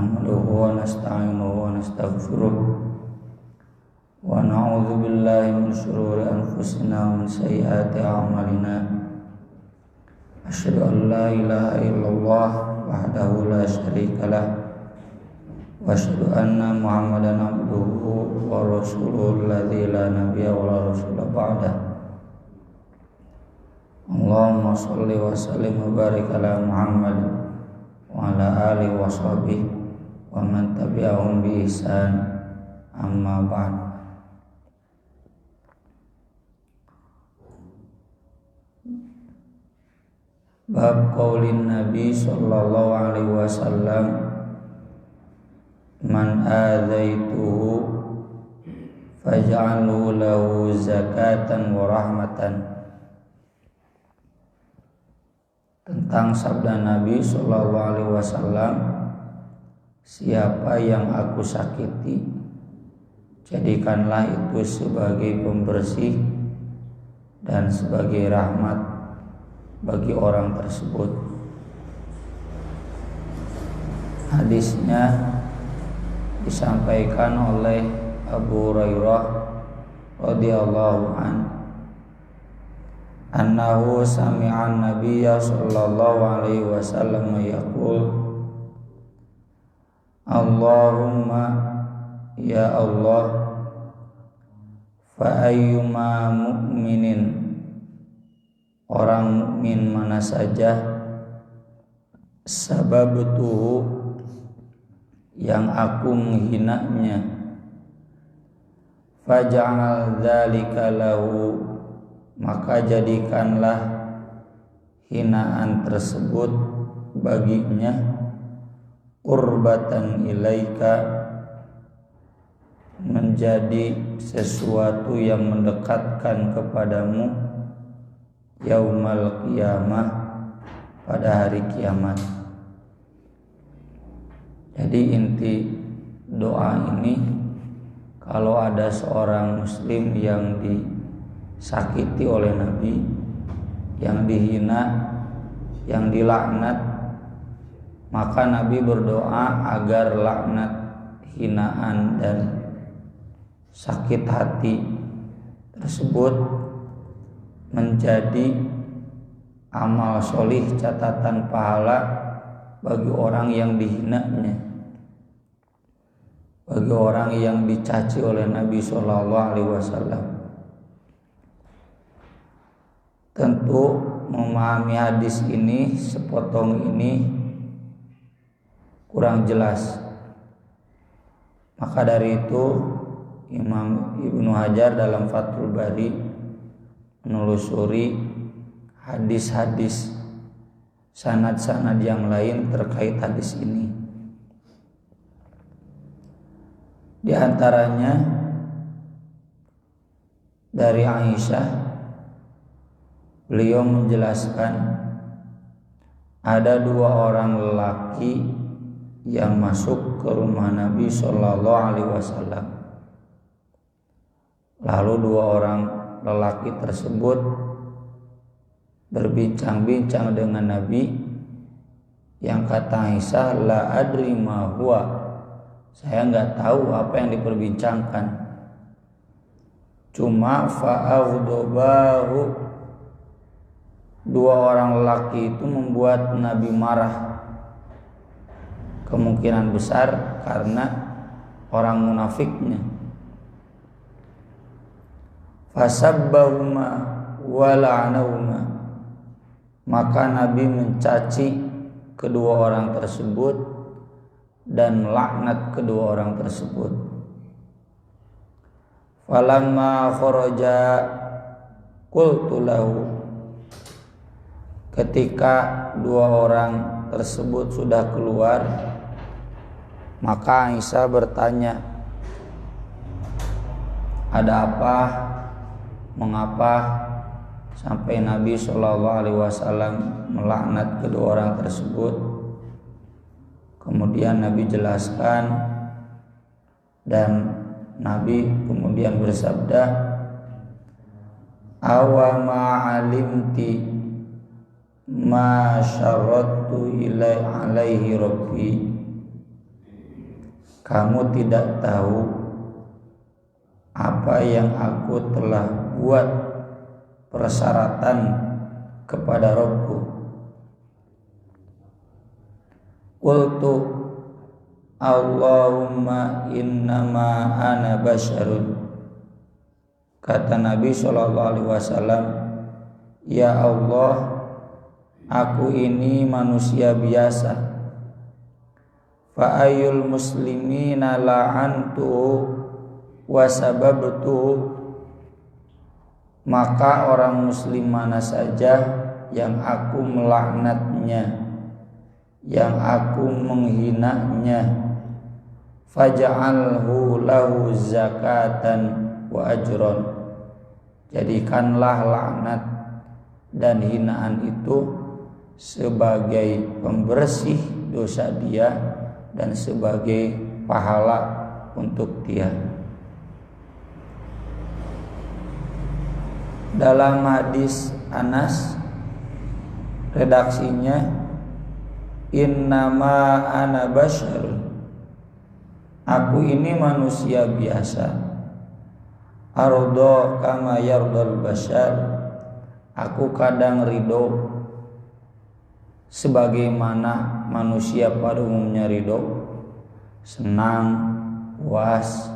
nahmaduhu wa nasta'inuhu wa nastaghfiruh wa na'udzu billahi min shururi anfusina wa min sayyiati a'malina. Asyhadu an la ilaha illallah wahdahu la syarika lah wa asyhadu anna Muhammadan abduhu wa rasuluhu alladzi la nabiyya wa la rasula ba'dah. Allahumma shalli wa sallim wa barik ala Muhammad wa ala alihi wa sahbihi wa man tabi'ahum bi ihsan, amma ba'd. Bab qaulin Nabi sallallahu alaihi wasallam, man adaituhu faj'alhu lahu zakatan wa rahmatan. Tentang sabda Nabi sallallahu alaihi wasallam, siapa yang aku sakiti, jadikanlah itu sebagai pembersih dan sebagai rahmat bagi orang tersebut. Hadisnya disampaikan oleh Abu Hurairah radhiyallahu anhu, annahu sami'an nabiyya sallallahu alaihi wasallam yaqul, Allahumma ya Allah, fa ayyuma mu'minin, orang mukmin mana saja, sababtuhu, yang aku menghinanya, faj'al dzalika lahu, maka jadikanlah hinaan tersebut baginya qurbatan ilaika, menjadi sesuatu yang mendekatkan kepadamu yaumal qiyamah, pada hari kiamat. Jadi inti doa ini, kalau ada seorang muslim yang disakiti oleh Nabi, yang dihina, yang dilaknat, maka Nabi berdoa agar laknat, hinaan dan sakit hati tersebut menjadi amal solih, catatan pahala bagi orang yang dihinanya, bagi orang yang dicaci oleh Nabi Shallallahu Alaihi Wasallam. Tentu memahami hadis ini, sepotong ini kurang jelas. Maka dari itu Imam Ibnu Hajar dalam Fathul Bari menelusuri hadis-hadis, sanad-sanad yang lain terkait hadis ini. Di antaranya dari Aisyah, beliau menjelaskan ada dua orang lelaki yang masuk ke rumah Nabi Shallallahu Alaihi Wasallam. Lalu dua orang lelaki tersebut berbincang-bincang dengan Nabi, yang kata Aisyah, la adri ma huwa, saya enggak tahu apa yang diperbincangkan. Cuma fa'aghdabahu, dua orang lelaki itu membuat Nabi marah. Kemungkinan besar karena orang munafiknya. Fasabbahuma wa la'anahuma, maka Nabi mencaci kedua orang tersebut dan melaknat kedua orang tersebut. Falamma kharaja qultu lahu, ketika dua orang tersebut sudah keluar, maka Aisyah bertanya, ada apa? Mengapa sampai Nabi Shallallahu Alaihi Wasallam melaknat kedua orang tersebut? Kemudian Nabi jelaskan, dan Nabi kemudian bersabda, awa ma'alimti ma syarrattu alaihi rabbi, kamu tidak tahu apa yang aku telah buat persyaratan kepada Rabbku. Qultu Allahumma innama ana basyarun. Kata Nabi SAW, ya Allah, aku ini manusia biasa. Fa ayyul muslimina la'antu wa sababtu. Maka orang muslim mana saja yang aku melaknatnya, yang aku menghinanya, faj'alhu lahu zakatan wa ajron. Jadikanlah laknat dan hinaan itu sebagai pembersih dosa dia dan sebagai pahala untuk dia. Dalam hadis Anas, redaksinya innama ana basyarun. Aku ini manusia biasa. Ardo kama yardal basyar. Aku kadang ridho sebagaimana manusia pada umumnya ridho, senang, puas.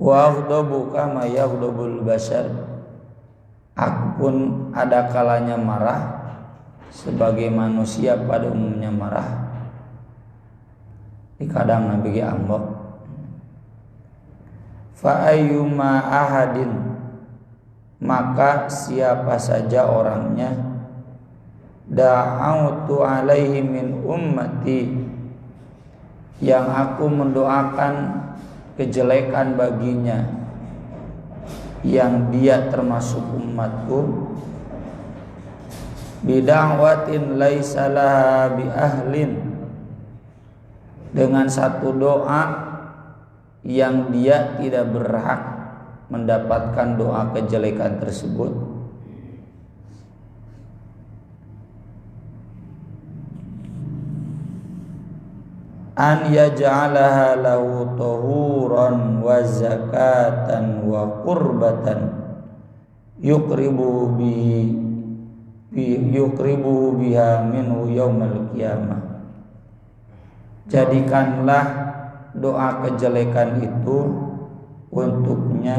Wa aghdabu kama yaghdabul basyar. Aku pun ada kalanya marah sebagai manusia pada umumnya marah. Di kadang Nabi ambek. Fa ayyuma ahadin, maka siapa saja orangnya, da'autu alaihi min ummati, yang aku mendoakan kejelekan baginya, yang dia termasuk umatku, bida'watin laisa laha bi ahlin, dengan satu doa yang dia tidak berhak mendapatkan doa kejelekan tersebut. An yaj'alaha lahu tahuran wa zakatan wa qurbatan yuqribu biha minhu yaumal qiyamah. Jadikanlah doa kejelekan itu untuknya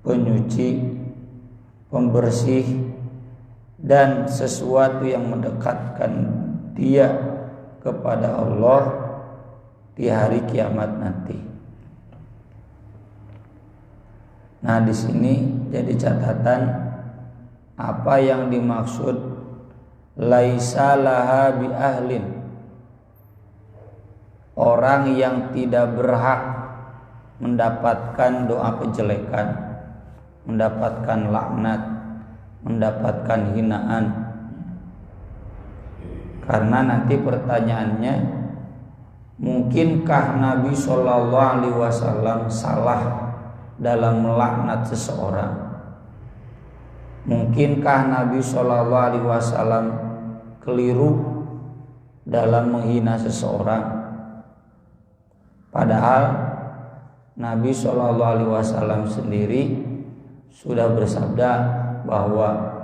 penyuci, pembersih, dan sesuatu yang mendekatkan dia kepada Allah di hari kiamat nanti. Nah, di sini jadi catatan apa yang dimaksud laisa laha bi ahlin, orang yang tidak berhak mendapatkan doa kejelekan, mendapatkan laknat, mendapatkan hinaan. Karena nanti pertanyaannya, mungkinkah Nabi SAW salah dalam melaknat seseorang? Mungkinkah Nabi SAW keliru dalam menghina seseorang? Padahal Nabi SAW sendiri sudah bersabda bahwa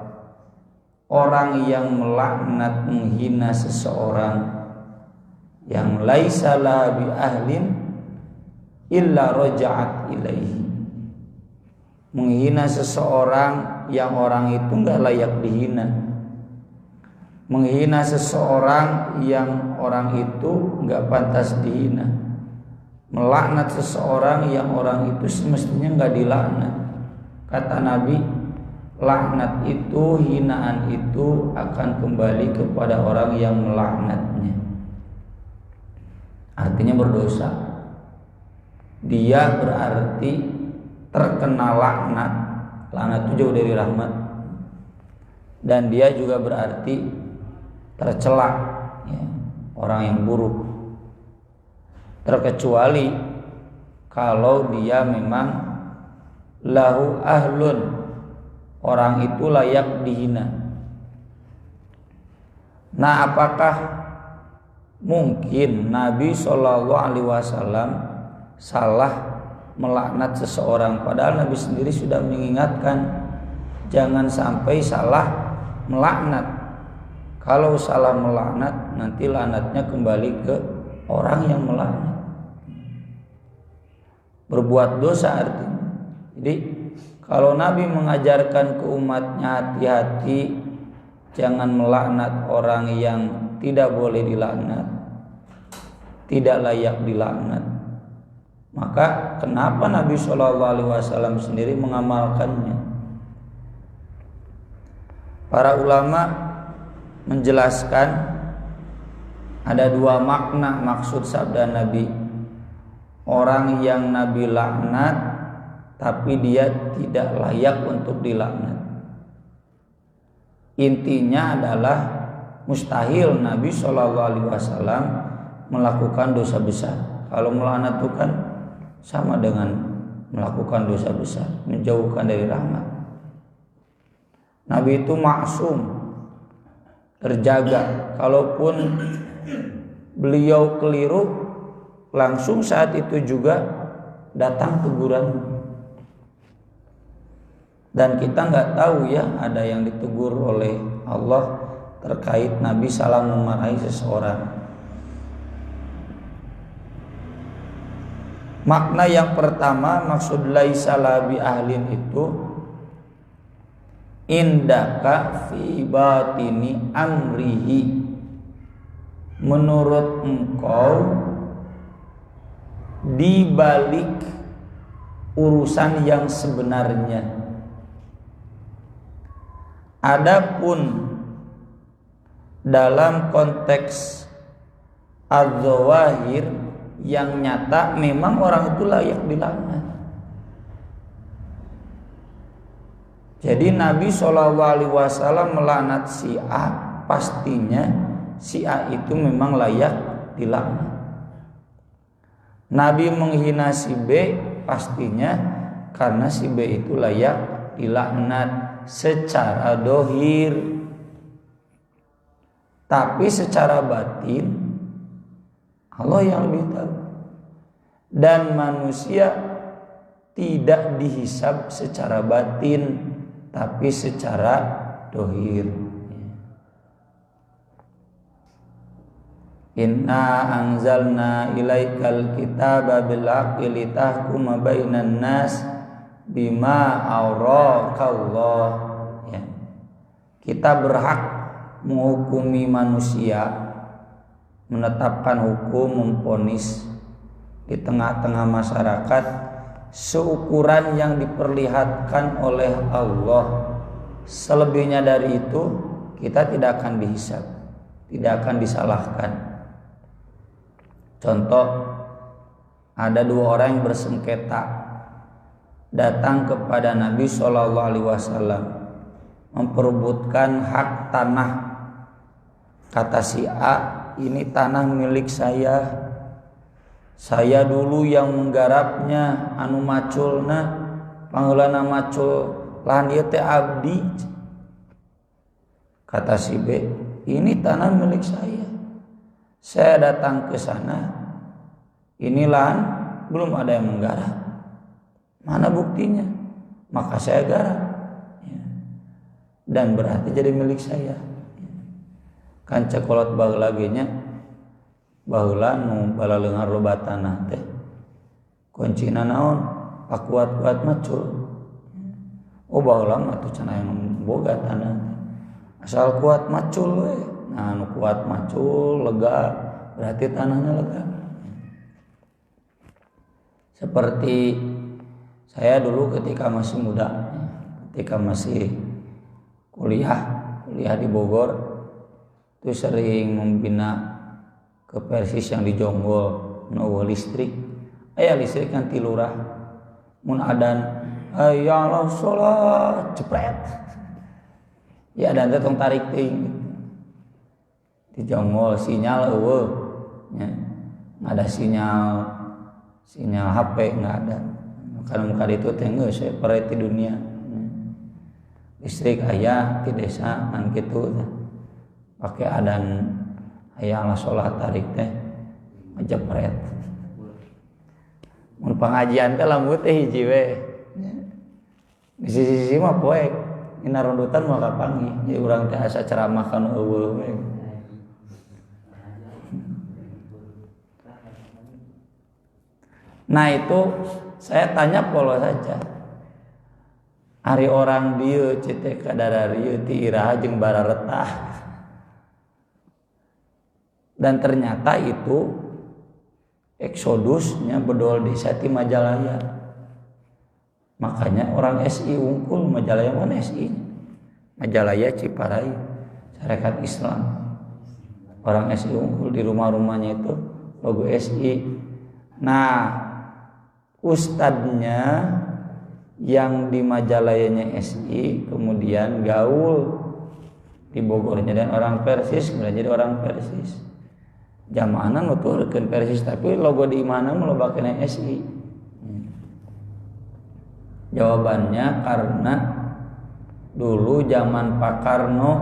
orang yang melaknat, menghina seseorang yang laisa la bi ahlin illa raja'at ilaihi, menghina seseorang yang orang itu enggak layak dihina, menghina seseorang yang orang itu enggak pantas dihina, melaknat seseorang yang orang itu semestinya enggak dilaknat. Kata Nabi, laknat itu, hinaan itu akan kembali kepada orang yang melaknatnya. Artinya berdosa. Dia berarti terkena laknat. Laknat itu jauh dari rahmat. Dan dia juga berarti tercela, ya, orang yang buruk. Terkecuali kalau dia memang lahu ahlun, orang itu layak dihina. Nah, apakah mungkin Nabi Shallallahu Alaihi Wasallam salah melaknat seseorang, padahal Nabi sendiri sudah mengingatkan jangan sampai salah melaknat. Kalau salah melaknat, nanti laknatnya kembali ke orang yang melaknat. Berbuat dosa artinya. Jadi kalau Nabi mengajarkan ke umatnya hati-hati, jangan melaknat orang yang tidak boleh dilaknat, tidak layak dilaknat, maka kenapa Nabi Shallallahu Alaihi Wasallam sendiri mengamalkannya? Para ulama menjelaskan ada dua makna maksud sabda Nabi. Orang yang Nabi laknat tapi dia tidak layak untuk dilaknat. Intinya adalah mustahil Nabi Shallallahu Alaihi Wasallam melakukan dosa besar. Kalau melaknat itu kan sama dengan melakukan dosa besar, menjauhkan dari rahmat. Nabi itu maksum, terjaga. Kalaupun beliau keliru, langsung saat itu juga datang teguran. Dan kita nggak tahu ya, ada yang ditegur oleh Allah terkait Nabi salah memarahi seseorang. Makna yang pertama, maksud laisa labi ahlin itu indaka fi batini amrihi, menurut engkau di balik urusan yang sebenarnya. Adapun dalam konteks az-zawahir yang nyata, memang orang itu layak dilaknat. Jadi Nabi SAW melaknat si A, pastinya si A itu memang layak dilaknat. Nabi menghina si B, pastinya karena si B itu layak dilaknat secara dohir. Tapi secara batin Allah yang lebih tahu. Dan manusia tidak dihisab secara batin, tapi secara dohir. Inna anzalna ilaikal kitaba bil haqqi litahkuma bainan nas bima aurakallah. Ya. Kita berhak menghukumi manusia, menetapkan hukum, memvonis di tengah-tengah masyarakat seukuran yang diperlihatkan oleh Allah. Selebihnya dari itu kita tidak akan dihisab, tidak akan disalahkan. Contoh, ada dua orang yang bersengketa datang kepada Nabi SAW memperebutkan hak tanah. Kata si A, ini tanah milik saya dulu yang menggarapnya, anu maculna panggulana macul lahan ieu teh abdi. Kata si B, ini tanah milik saya datang ke sana, ini lahan belum ada yang menggarap, mana buktinya? Maka saya garap, ya. Dan berarti jadi milik saya. Kan cekolot baheula ge nya, baheula nu balaleungan loba tanah teh kuncina naon? Pakuat-kuat macul. Oh baheula mah teu cenah yang boga tanah, asal kuat macul we. Nah nu kuat macul lega, berarti tanahnya lega. Seperti saya dulu ketika masih muda, ketika masih kuliah di Bogor, itu sering membina ke Persis yang di Jonggol, menawa listrik. Aya listrik kan ti lurah. Mun adan ya Allah sholat cepret. Ya adan teh tong tarik teuing. Di Jonggol sinyal eueuh. Ya. Enggak ada sinyal HP enggak ada. Kalau muka itu teh geus separate di dunia. Listrik aya di desa kan kitu. Pakai adan aya ala sholat tarik teh ngejepret. Mun pengajian teh lamun teh hiji we. Di sisi mah poek, dina rondotan mah kapangi. Jadi urang teh asa ceramah kan eueuh we. Nah itu saya tanya polos saja. Ari orang dieu cetek kadararieu ti iraha jeung bararetah. Dan ternyata itu eksodusnya bedol desa ti Majalaya. Makanya orang SI wungkul Majalaya mana SI? Majalaya Ciparai, Sarekat Islam. Orang SI wungkul di rumah-rumahnya itu logo SI. Nah, ustadznya yang di Majalayanya SI kemudian gaul di Bogornya dan orang Persis kemudian jadi orang Persis. Jamaahna nuturkeun Persis tapi logo di mana melobakeun SI. Jawabannya karena dulu zaman Pak Karno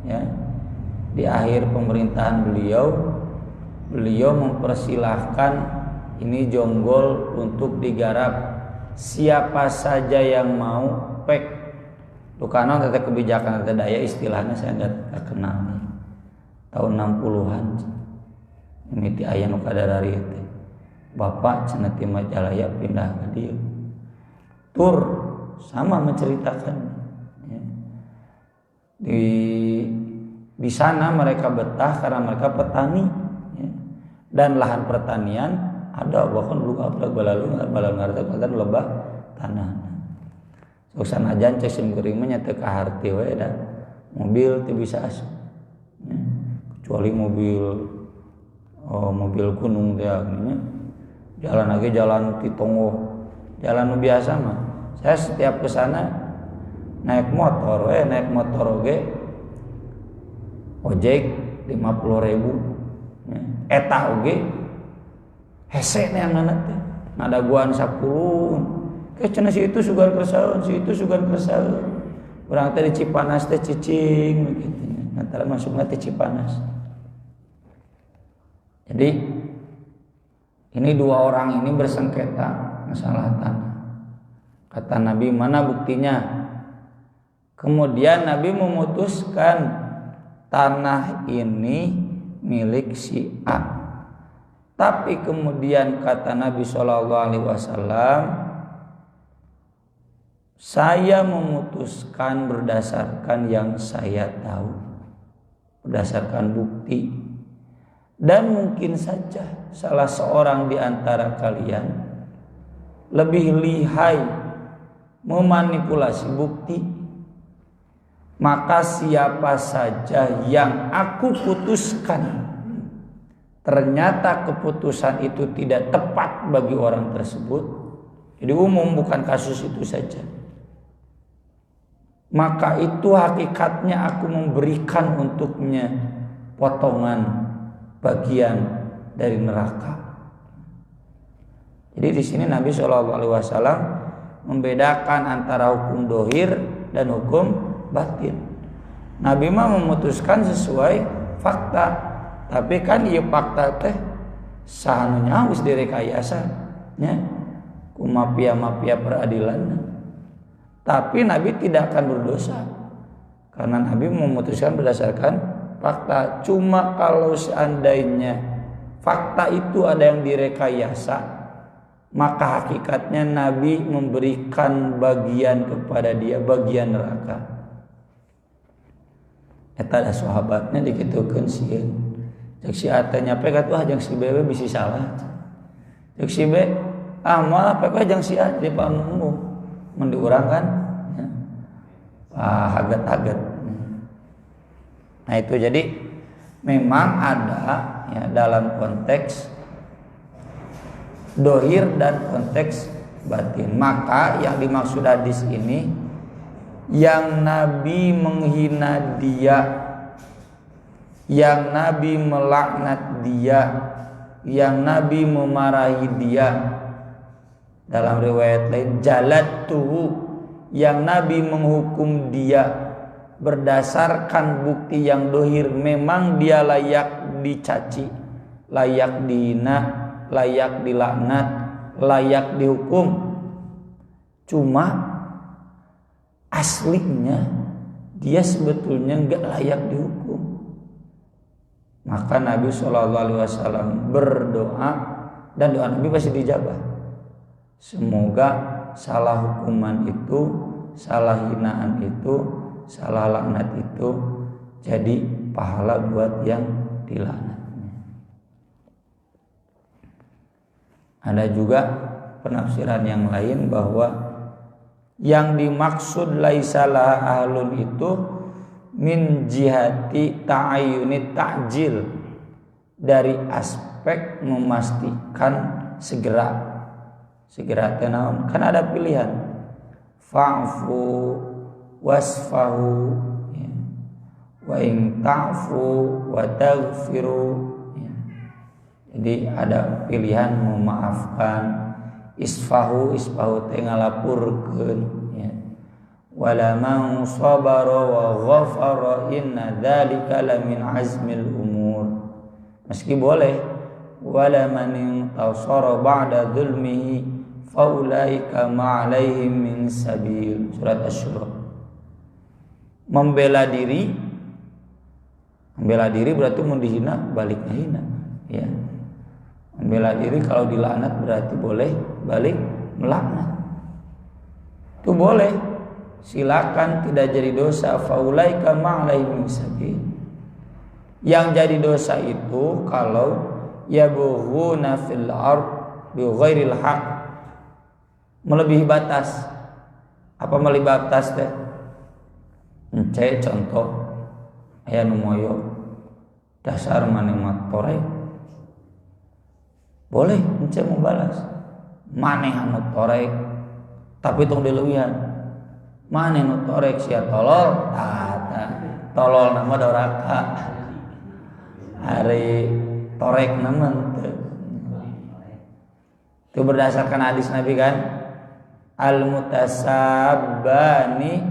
ya di akhir pemerintahan beliau mempersilahkan ini jonggol untuk digarap siapa saja yang mau pek. Tukana tete kebijakan tete daya istilahnya saya enggak kenal nih. Tahun 60-an. Ini ti aya nu kadarari teh. Bapak cenah ti Majalaya pindah ke dieu. Tur sama menceritakan ya. Di sana mereka betah karena mereka petani ya. Dan lahan pertanian ada bahkan dulu ablag balalu ngarta kaldan lebah tanah. Sok sanajan cek sim geuring mah nya teu kaharti we da. Mobil teu bisa asup. Ya. Kecuali mobil gunung teh nya. Jalan lagi jalan ti tonggo. Jalan nu biasa mah. Saya setiap ke sana naik motor oge ojek 50.000 ya. Eta oge hese neangan teh ngadaguan 10 ke cenah si itu sugan kersaeun urang teh di Cipanas teh cicing begitu antara masukna teh Cipanas. Jadi ini dua orang ini bersengketa masalah tanah. Kata Nabi, mana buktinya? Kemudian Nabi memutuskan tanah ini milik si A. Tapi kemudian kata Nabi SAW, saya memutuskan berdasarkan yang saya tahu, berdasarkan bukti. Dan mungkin saja salah seorang di antara kalian lebih lihai memanipulasi bukti, maka siapa saja yang aku putuskan ternyata keputusan itu tidak tepat bagi orang tersebut, jadi umum bukan kasus itu saja, maka itu hakikatnya aku memberikan untuknya potongan bagian dari neraka. Jadi di sini Nabi SAW membedakan antara hukum dohir dan hukum batin. Nabi mah memutuskan sesuai fakta, tapi kan ieu fakta teh sahanunya geus direkayasa nya ku mafia peradilan. Tapi Nabi tidak akan berdosa karena Nabi memutuskan berdasarkan fakta. Cuma kalau seandainya fakta itu ada yang direkayasa, maka hakikatnya Nabi memberikan bagian kepada dia, bagian neraka. Eta ada sahabatnya dikitukeun sieun. Cek si ate nyape katuh jeung si B bisi salah. Cek si B malah pekeh jeung si A di pamunggu. Mun diurang kan ya. Haget-haget. Nah itu jadi memang ada ya dalam konteks dohir dan konteks batin. Maka yang dimaksud hadis ini, yang Nabi menghina dia, yang Nabi melaknat dia, yang Nabi memarahi dia. Dalam riwayat lain jalatuhu, yang Nabi menghukum dia berdasarkan bukti yang dohir, memang dia layak dicaci, layak dihina, layak dilaknat, layak dihukum. Cuma aslinya dia sebetulnya enggak layak dihukum. Maka Nabi SAW berdoa, dan doa Nabi pasti dijabah. Semoga salah hukuman itu, salah hinaan itu, salah laknat itu jadi pahala buat yang dilaknatnya. Ada juga penafsiran yang lain bahwa yang dimaksud laisalah ahlun itu min jihati ta'ayyuni ta'jil, dari aspek memastikan segera tenaun. Kan ada pilihan fa'fu wasfahu ya, wa in ta'fu wa taghfiru ya. Jadi ada pilihan memaafkan, isfahu teh ngalapurkeun ya. Wala man sabara wa ghafara inna dzalika lamin azmil umur. Meski boleh wala man intasara ba'da dzulmihi faulaika ma'alaihim min sabil. Surat Asy-Syura. Membela diri berarti mau dihina baliknya hina ya. Membela diri kalau dilaknat berarti boleh balik melaknat. Itu boleh. Silakan, tidak jadi dosa. Faulaika ma'alaihim sabil. Yang jadi dosa itu kalau yabghuna fil ard bi ghairil haq, melebihi batas. Apa melebihi batas teh? Ence contoh aya nu moyo dasar maneh mah torek. Boleh ence membalas. Maneh anu torek tapi tong dileuwihan. Maneh nu torek sia tolol, tolol nama doraka. Hari torek nama teu. Itu berdasarkan hadis Nabi kan, al-mutasabbani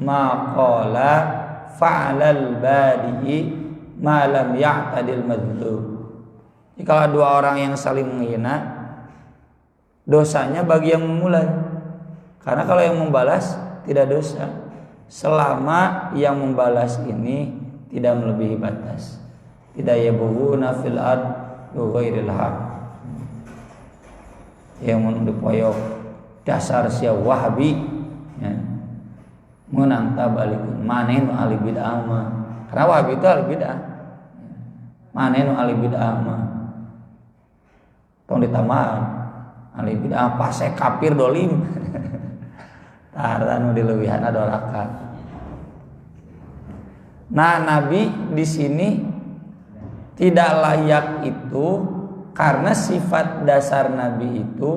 maqala fa'alal badi'i ma lam ya'tadil madlum. Jadi kalau dua orang yang saling menghina, dosanya bagi yang memulai. Karena kalau yang membalas tidak dosa, selama yang membalas ini tidak melebihi batas. Tidak yabghuna fil ard bi ghairil haq. Yang dipoyok dasar sia Wahabi ya. Menang tabalikeun maneh nu ahli bid'ah mah. Karena Wahabi itu ahli bid'ah. Maneh nu ahli bid'ah mah. Tong ditambahan ahli bid'ah pasek kafir dolim. Tara nu dileuwihana doraka. Nah, Nabi di sini tidak layak itu karena sifat dasar Nabi itu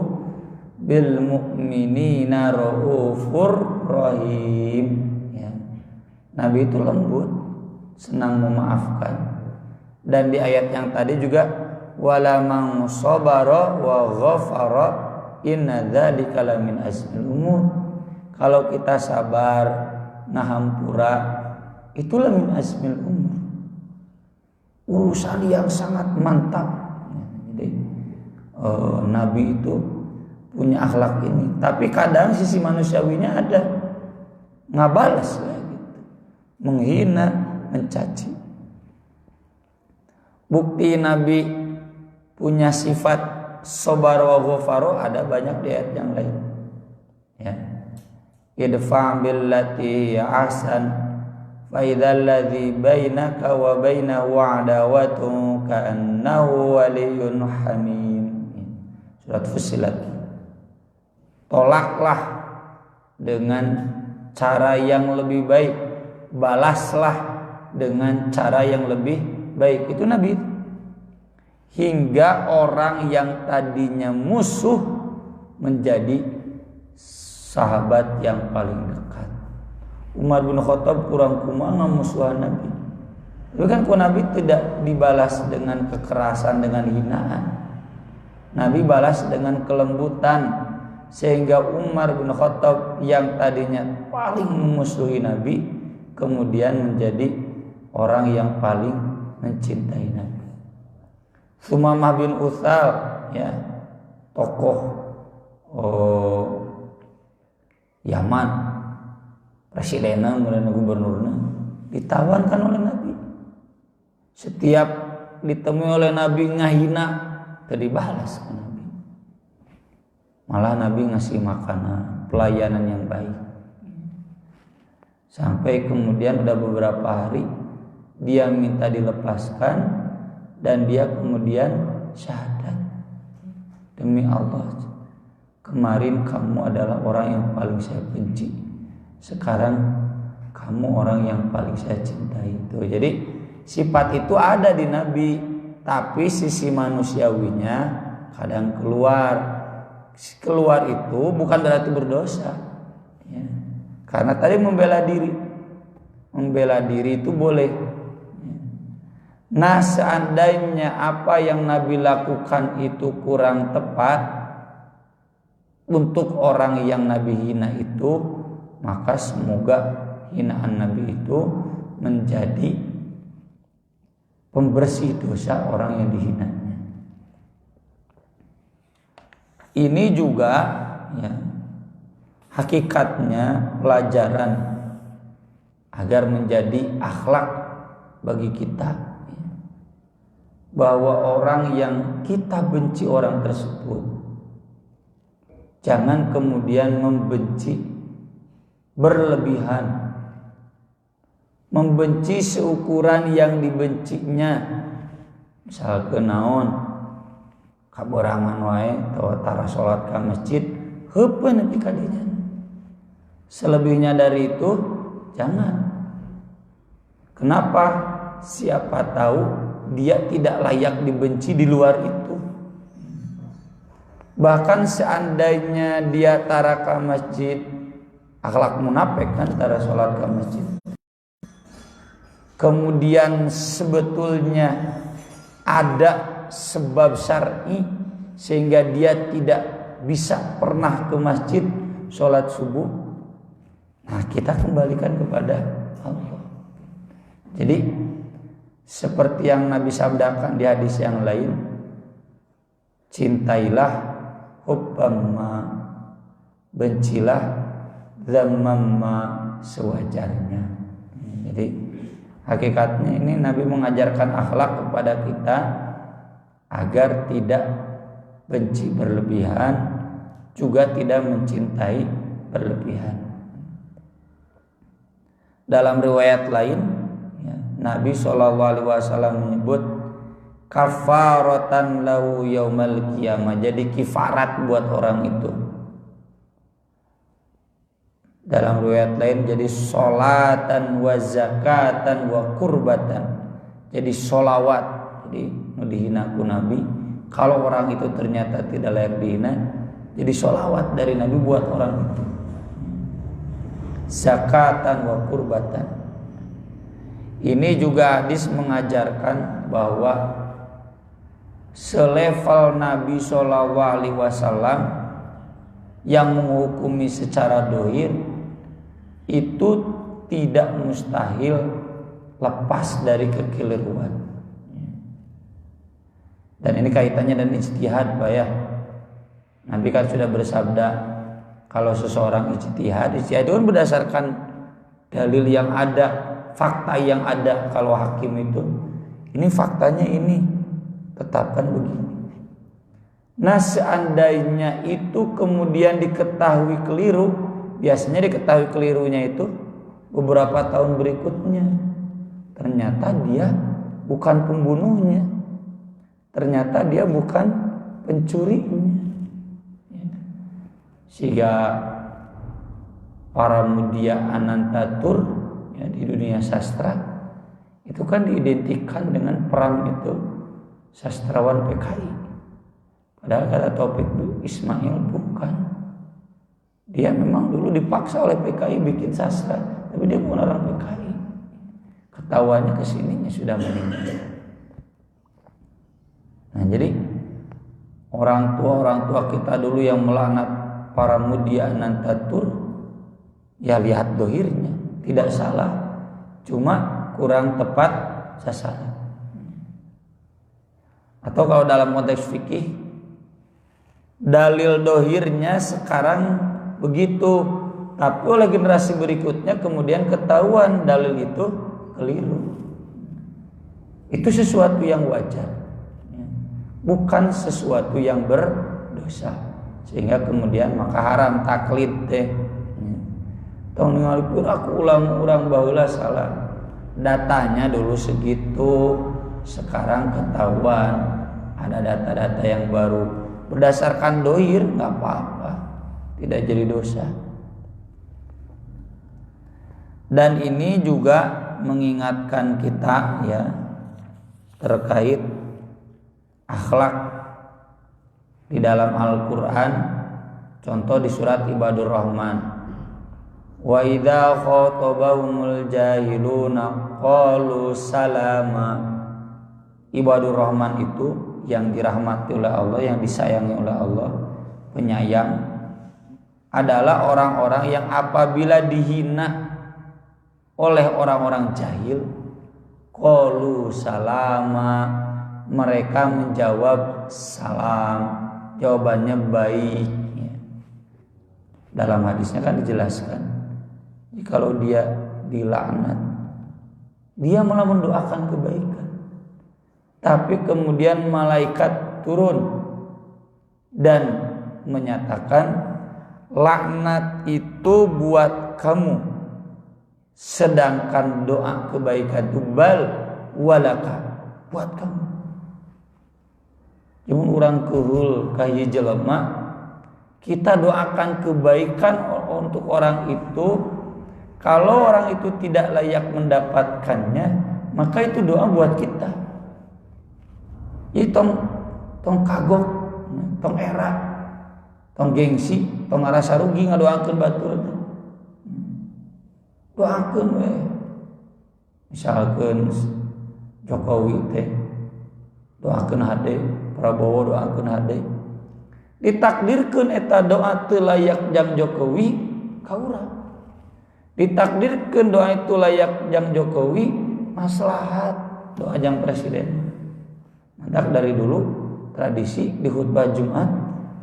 bil mu'minina raufur rahim ya. Nabi itu lembut, senang memaafkan. Dan di ayat yang tadi juga wala man sabara wa ghafara inna dzalika lamin azmil umur. Kalau kita sabar ngahampura itulah min azmil umur, urusan yang sangat mantap. Jadi Nabi itu punya akhlak ini, tapi kadang sisi manusiawinya ada, ngabalas gitu, menghina, mencaci. Bukti Nabi punya sifat sabar wa ghafara ada banyak di ayat yang lain ya. Idfa billati ahsan fa idzal ladzi bainaka wa bainahu adawatun ka'annahu waliyyun hamim. Surat Fussilat. Tolaklah dengan cara yang lebih baik, balaslah dengan cara yang lebih baik. Itu Nabi. Hingga orang yang tadinya musuh menjadi sahabat yang paling dekat. Umar bin Khattab kurang kumaha musuhan Nabi. Tapi kan Nabi tidak dibalas dengan kekerasan, dengan hinaan. Nabi balas dengan kelembutan, sehingga Umar bin Khattab yang tadinya paling memusuhi Nabi kemudian menjadi orang yang paling mencintai Nabi. Sumamah bin Utsal, ya, tokoh Yaman, presidennya, kemudian gubernurnya, ditawankan oleh Nabi. Setiap ditemui oleh Nabi ngahina, dibalas ke Nabi. Malah Nabi ngasih makanan, pelayanan yang baik. Sampai kemudian udah beberapa hari dia minta dilepaskan dan dia kemudian syahadat. Demi Allah, kemarin kamu adalah orang yang paling saya benci. Sekarang kamu orang yang paling saya cintai. Itu. Jadi sifat itu ada di Nabi, tapi sisi manusiawinya kadang keluar. Keluar itu bukan berarti berdosa. Ya. Karena tadi membela diri itu boleh. Nah, seandainya apa yang Nabi lakukan itu kurang tepat untuk orang yang Nabi hina itu, maka semoga hinaan Nabi itu menjadi pembersih dosa orang yang dihinanya. Ini juga, ya, hakikatnya pelajaran agar menjadi akhlak bagi kita, ya, bahwa orang yang kita benci orang tersebut jangan kemudian membenci berlebihan, membenci seukuran yang dibencinya. Misal kenaon kaborangan wae atau tara salat ka masjid heupeun nepi ka dinya. Selebihnya dari itu jangan. Kenapa? Siapa tahu dia tidak layak dibenci di luar itu. Bahkan seandainya dia tara ka masjid, akhlak munafik kan tara salat ka masjid. Kemudian sebetulnya ada sebab syar'i sehingga dia tidak bisa pernah ke masjid sholat subuh. Nah, kita kembalikan kepada Allah. Jadi seperti yang Nabi sabdakan di hadis yang lain, cintailah hubbamma, bencilah dhammamma sewajarnya. Jadi hakikatnya ini Nabi mengajarkan akhlak kepada kita agar tidak benci berlebihan, juga tidak mencintai berlebihan. Dalam riwayat lain, ya, Nabi SAW menyebut kafaratan lahu yaumal qiyamah, jadi kifarat buat orang itu. Dalam riwayat lain jadi sholatan wa zakatan wa kurbatan, jadi sholawat, jadi dihina ku Nabi. Kalau orang itu ternyata tidak layak dihina, jadi sholawat dari Nabi buat orang itu. Zakatan wa kurbatan. Ini juga hadis mengajarkan bahwa selevel Nabi SAW yang menghukumi secara dohir itu tidak mustahil lepas dari kekeliruan. Dan ini kaitannya dengan ijtihad, Pak ya. Nabi kan sudah bersabda, kalau seseorang ijtihad itu kan berdasarkan dalil yang ada, fakta yang ada. Kalau hakim itu, ini faktanya ini, tetapkan begini. Nah, seandainya itu kemudian diketahui keliru, biasanya diketahui kelirunya itu beberapa tahun berikutnya. Ternyata dia bukan pembunuhnya. Ternyata dia bukan pencurinya. Sehingga para mudia Anantatur, ya, di dunia sastra itu kan diidentikan dengan perang itu sastrawan PKI. Padahal kata Taufik Ismail bukan. Dia memang dulu dipaksa oleh PKI bikin sastra, tapi dia bukan orang PKI. Ketahuannya kesininya sudah meninggal. Nah, jadi orang tua kita dulu yang melaknat para mudia Anantatur, ya lihat dohirnya, tidak salah, cuma kurang tepat sasaran. Atau kalau dalam konteks fikih, dalil dohirnya sekarang begitu, tapi oleh generasi berikutnya kemudian ketahuan dalil itu keliru. Itu sesuatu yang wajar, bukan sesuatu yang berdosa, sehingga kemudian maka haram taklid teh. Tong ningalipun aku ulang urang baheula salah, datanya dulu segitu, sekarang ketahuan ada data-data yang baru berdasarkan dohir, nggak apa-apa, tidak jadi dosa. Dan ini juga mengingatkan kita ya terkait akhlak di dalam Al-Quran. Contoh di surat Ibadur Rahman, wa idza khatabahumul jahiluna qalu salama. Ibadur Rahman itu yang dirahmati oleh Allah, yang disayangi oleh Allah, penyayang, adalah orang-orang yang apabila dihina oleh orang-orang jahil, qalu salama, mereka menjawab salam, jawabannya baik. Dalam hadisnya kan dijelaskan, kalau dia dilaknat, dia malah mendoakan kebaikan. Tapi kemudian malaikat turun dan menyatakan laknat itu buat kamu, sedangkan doa kebaikan itu bal walaka, buat kamu. Cuman orang keul kayi jelema, kita doakan kebaikan untuk orang itu. Kalau orang itu tidak layak mendapatkannya, maka itu doa buat kita. Jadi tong kagok, tong era, tong gengsi, tong ngarasa rugi ngadoakeun batur. Doakeun we. Misalkeun Jokowi teh doakeun hade, Prabowo doakeun hade. Ditakdirkeun eta doa teu layak jang Jokowi ka urang. Ditakdirkeun doa itu layak jang Jokowi, maslahat doa jang presiden. Mantak dari dulu tradisi di khutbah Jumat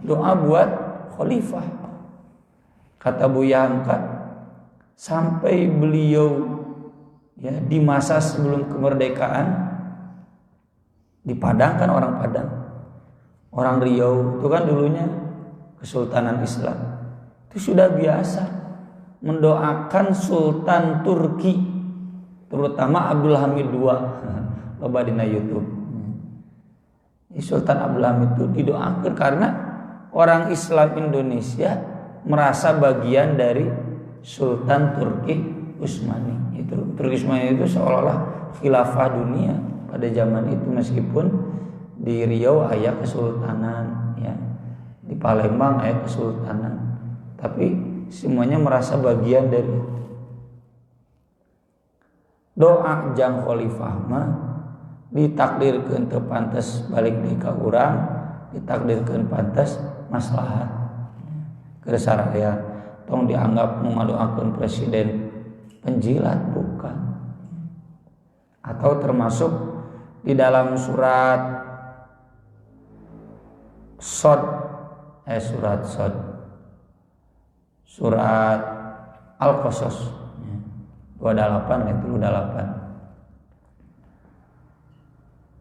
doa buat khalifah. Kata Buya Hamka, sampai beliau ya di masa sebelum kemerdekaan di Padang, kan orang Padang, orang Riau itu kan dulunya Kesultanan Islam, itu sudah biasa mendoakan Sultan Turki, terutama Abdul Hamid II. Loba dina YouTube. Sultan Abdul Hamid itu didoakan karena orang Islam Indonesia merasa bagian dari Sultan Turki Utsmani. Itu Turki Utsmani itu seolah-olah khilafah dunia pada zaman itu, meskipun di Riau aya kesultanan ya, di Palembang aya kesultanan, tapi semuanya merasa bagian dari itu. Doa jang khalifah mah ditakdirkeun teu pantes balik deui ka urang, ditakdirkeun pantes maslahat keur saraya. Tong dianggap ngadoakeun presiden penjilat, bukan. Atau termasuk di dalam surat surat Al-Qasas 28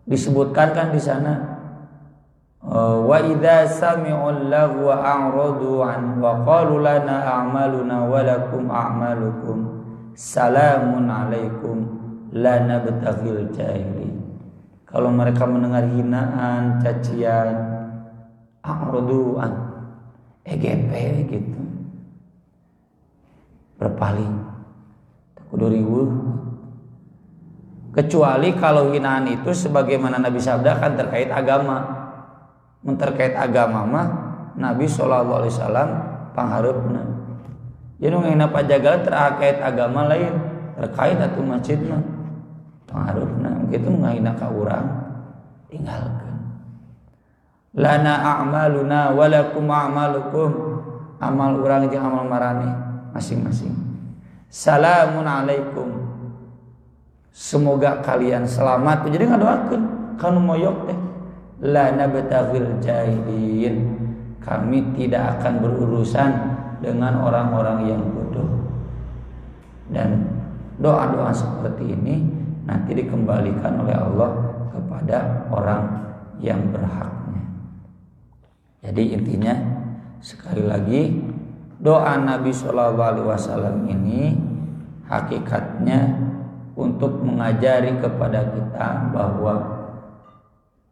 disebutkan kan di sana, wa idza sami'u lahu wa a'radu an wa qalu lana a'maluna wa lakum a'malukum salamun alaikum la nabtaghil jahilin. Kalau mereka mendengar hinaan, cacian, a'radu an, EGP gitu, berpaling, kudu riweuh. Kecuali kalau hinaan itu sebagaimana Nabi sabda kan terkait agama. Terkait agama mah Nabi SAW panghareupna. Jadi ngahina pajagalan terkait agama lain, terkait atuh masjid mah panghareupna. Begitu ngahina ka urang tinggalkeun. Lana a'maluna wa lakum a'malukum, amal urang jeung amal marane masing-masing. Salamun alaikum, semoga kalian selamat. Jadi ngadoakeun kanu moyok teh la nabtaghil jahilin, kami tidak akan berurusan dengan orang-orang yang bodoh. Dan doa-doa seperti ini nanti dikembalikan oleh Allah kepada orang yang berhaknya. Jadi intinya sekali lagi, doa Nabi SAW ini hakikatnya untuk mengajari kepada kita bahwa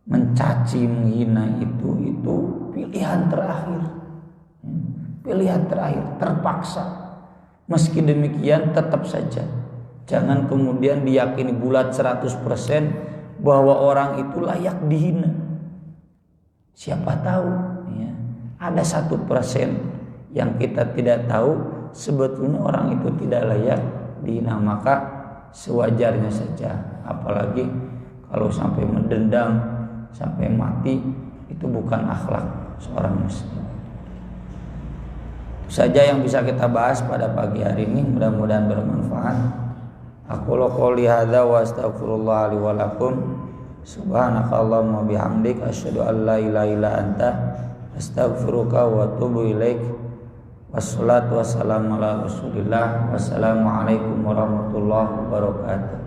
mencaci, menghina itu pilihan terakhir. Pilihan terakhir, terpaksa. Meski demikian tetap saja jangan kemudian diyakini bulat 100% bahwa orang itu layak dihina. Siapa tahu ya, ada 1% yang kita tidak tahu sebetulnya orang itu tidak layak dihina, maka sewajarnya saja. Apalagi kalau sampai mendendam, sampai mati, itu bukan akhlak seorang muslim. Itu saja yang bisa kita bahas pada pagi hari ini, mudah-mudahan bermanfaat. Aku qouli hadza wa astaghfirullah li wa lakum. Subhanakallahumma bihamdik asyhadu an la ilaha illa anta astaghfiruka wa atubu ilaik. Wassalatu wassalamu ala Rasulillah. Wassalamualaikum warahmatullahi wabarakatuh.